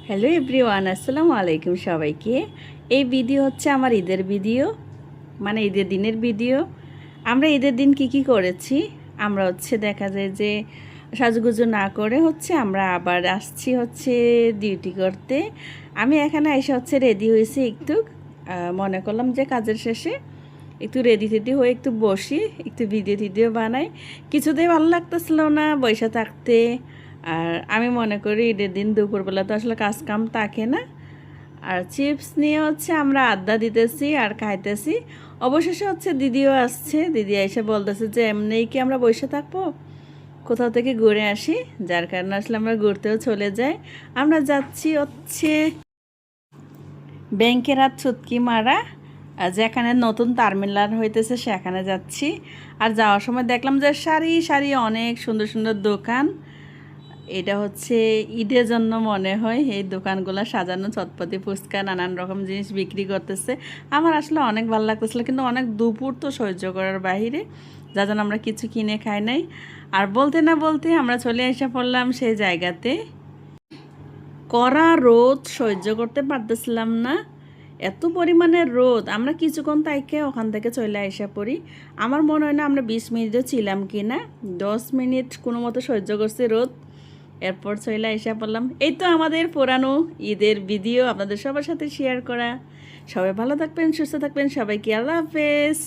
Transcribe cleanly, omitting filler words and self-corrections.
Hello everyone, আসসালামু আলাইকুম সবাইকে। এই ভিডিও হচ্ছে আমার ঈদের ভিডিও, মানে ঈদের দিনের ভিডিও। আমরা ঈদের দিন কি করেছি, আমরা হচ্ছে দেখা যায় যে সাজুগুজু না করে হচ্ছে আমরা আবার আসছি হচ্ছে ডিউটি করতে। আমি এখানে এসে হচ্ছে রেডি হয়েছি একটু, মনে করলাম যে কাজের শেষে একটু রেডি টেডি হয়ে একটু বসি, একটু ভিডিও টিডিও বানাই। কিছুতেই ভালো লাগতেছিল না বসে থাকতে। আর আমি মনে করি ঈদের দিন দুপুরবেলা তো আসলে কাজ কাম থাকে না, আর চিপস নিয়ে হচ্ছে আমরা আড্ডা দিতেছি আর খাইতেছি। অবশেষে হচ্ছে দিদিও আসছে, দিদি এসে বলতেছে যে এমনিই কি আমরা বসে থাকবো, কোথাও থেকে ঘুরে আসি। যার কারণে আসলে আমরা ঘুরতেও চলে যাই। আমরা যাচ্ছি হচ্ছে ব্যাংকের হাত চুটকি মারা, যেখানে নতুন টার্মিনাল হইতেছে সেখানে যাচ্ছি। আর যাওয়ার সময় দেখলাম যে সারি সারি অনেক সুন্দর সুন্দর দোকান। এটা হচ্ছে ঈদের জন্য মনে হয় এই দোকানগুলো সাজানো, চটপটি ফুচকা নানান রকম জিনিস বিক্রি করতেছে। আমার আসলে অনেক ভালো লাগতেছিল, কিন্তু অনেক দুপুর তো সহ্য করার বাহিরে, যার জন্য আমরা কিছু কিনে খাই নাই। আর বলতে না বলতে আমরা চলে এসে পড়লাম সেই জায়গাতে। কড়া রোদ সহ্য করতে পারতেছিলাম না, এত পরিমাণে রোদ। আমরা কিছুক্ষণ তাইকে ওখান থেকে চলে আসা পড়ি। আমার মনে হয় না আমরা 20 মিনিটও ছিলাম কি না, 10 মিনিট কোনো মতো সহ্য করছে রোদ। এরপর চলে এসে পড়লাম। এই তো আমাদের পুরানো ঈদের ভিডিও আপনাদের সবার সাথে শেয়ার করা। সবাই ভালো থাকবেন, সুস্থ থাকবেন, সবাইকে আল্লাহ হাফেজ।